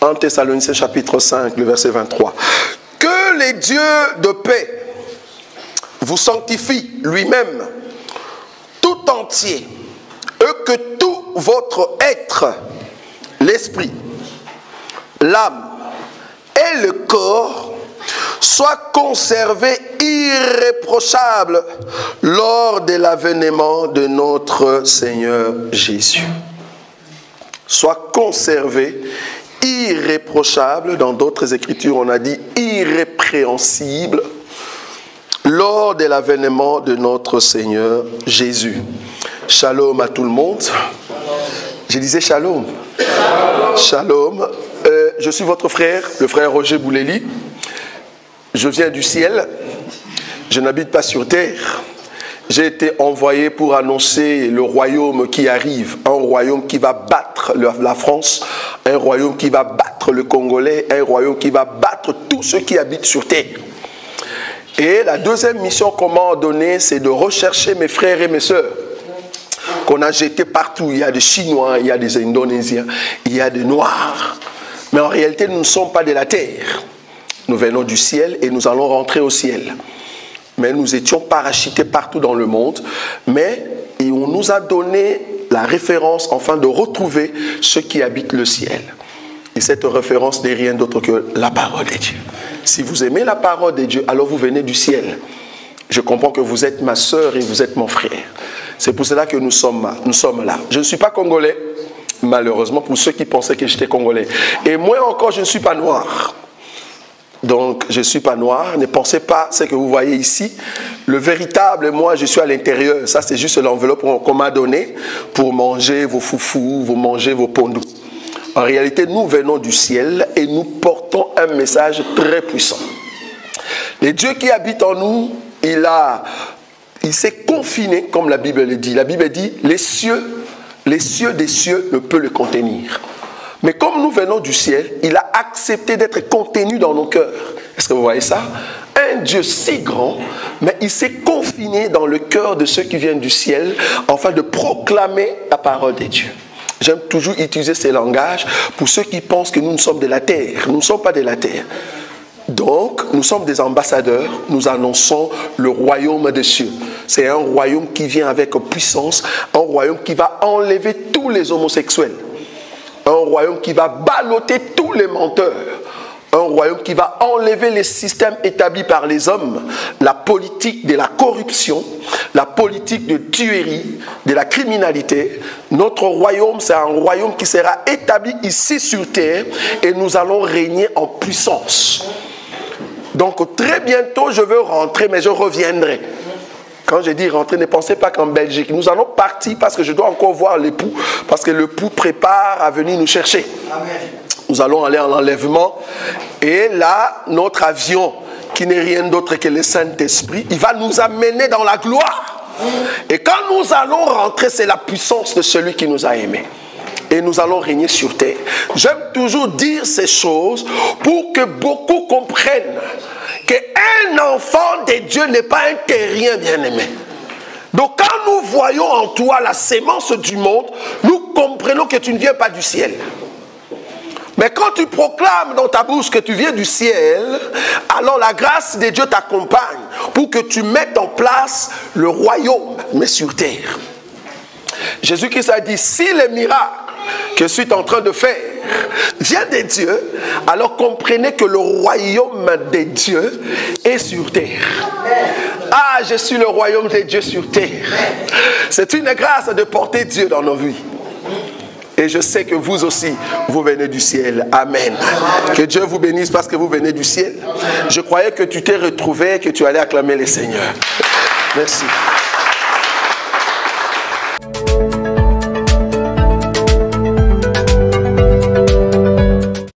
1 Thessaloniciens chapitre 5, le verset 23. Que les dieux de paix vous sanctifient lui-même tout entier, et que tout votre être, l'esprit, l'âme et le corps soient conservés irréprochables lors de l'avènement de notre Seigneur Jésus. Soient conservés irréprochables, dans d'autres écritures on a dit irrépréhensibles, lors de l'avènement de notre Seigneur Jésus. Shalom à tout le monde. Je disais shalom. Shalom. Je suis votre frère, le frère Roger Bouleli. Je viens du ciel. Je n'habite pas sur terre. J'ai été envoyé pour annoncer le royaume qui arrive. Un royaume qui va battre la France. Un royaume qui va battre le Congolais. Un royaume qui va battre tous ceux qui habitent sur terre. Et la deuxième mission qu'on m'a donnée, c'est de rechercher mes frères et mes sœurs qu'on a jetés partout. Il y a des Chinois, il y a des Indonésiens, il y a des Noirs. Mais en réalité, nous ne sommes pas de la terre. Nous venons du ciel et nous allons rentrer au ciel. Mais nous étions parachutés partout dans le monde. Mais on nous a donné la référence, enfin, de retrouver ceux qui habitent le ciel. Et cette référence n'est rien d'autre que la parole de Dieu. Si vous aimez la parole de Dieu, alors vous venez du ciel. Je comprends que vous êtes ma sœur et vous êtes mon frère. C'est pour cela que nous sommes là. Je ne suis pas congolais, malheureusement, pour ceux qui pensaient que j'étais congolais. Et moi encore, je ne suis pas noir. Donc, je ne suis pas noir. Ne pensez pas ce que vous voyez ici. Le véritable, moi, je suis à l'intérieur. Ça, c'est juste l'enveloppe qu'on m'a donnée pour manger vos foufous, vous manger vos pondous. En réalité, nous venons du ciel et nous portons un message très puissant. Le Dieu qui habite en nous, il s'est confiné, comme la Bible le dit. La Bible dit, les cieux des cieux ne peuvent le contenir. Mais comme nous venons du ciel, il a accepté d'être contenu dans nos cœurs. Est-ce que vous voyez ça? Un Dieu si grand, mais il s'est confiné dans le cœur de ceux qui viennent du ciel, afin de proclamer la parole de Dieu. J'aime toujours utiliser ces langages pour ceux qui pensent que nous ne sommes de la terre. Nous ne sommes pas de la terre. Donc, nous sommes des ambassadeurs. Nous annonçons le royaume des cieux. C'est un royaume qui vient avec puissance. Un royaume qui va enlever tous les homosexuels. Un royaume qui va balloter tous les menteurs. Un royaume qui va enlever les systèmes établis par les hommes, la politique de la corruption, la politique de tuerie, de la criminalité. Notre royaume, c'est un royaume qui sera établi ici sur terre et nous allons régner en puissance. Donc très bientôt, je veux rentrer, mais je reviendrai. Quand je dis rentrer, ne pensez pas qu'en Belgique. Nous allons partir parce que je dois encore voir l'époux, parce que l'époux prépare à venir nous chercher. Amen. Nous allons aller en enlèvement. Et là, notre avion, qui n'est rien d'autre que le Saint-Esprit, il va nous amener dans la gloire. Et quand nous allons rentrer, c'est la puissance de celui qui nous a aimés. Et nous allons régner sur terre. J'aime toujours dire ces choses pour que beaucoup comprennent qu'un enfant de Dieu n'est pas un terrien bien-aimé. Donc quand nous voyons en toi la sémence du monde, nous comprenons que tu ne viens pas du ciel. Mais quand tu proclames dans ta bouche que tu viens du ciel, alors la grâce de Dieu t'accompagne pour que tu mettes en place le royaume, mais sur terre. Jésus-Christ a dit, si les miracles que je suis en train de faire vient de Dieu, alors comprenez que le royaume de Dieu est sur terre. Ah, je suis le royaume de Dieu sur terre. C'est une grâce de porter Dieu dans nos vies. Et je sais que vous aussi, vous venez du ciel. Amen. Que Dieu vous bénisse parce que vous venez du ciel. Je croyais que tu t'es retrouvé, que tu allais acclamer le Seigneur. Merci.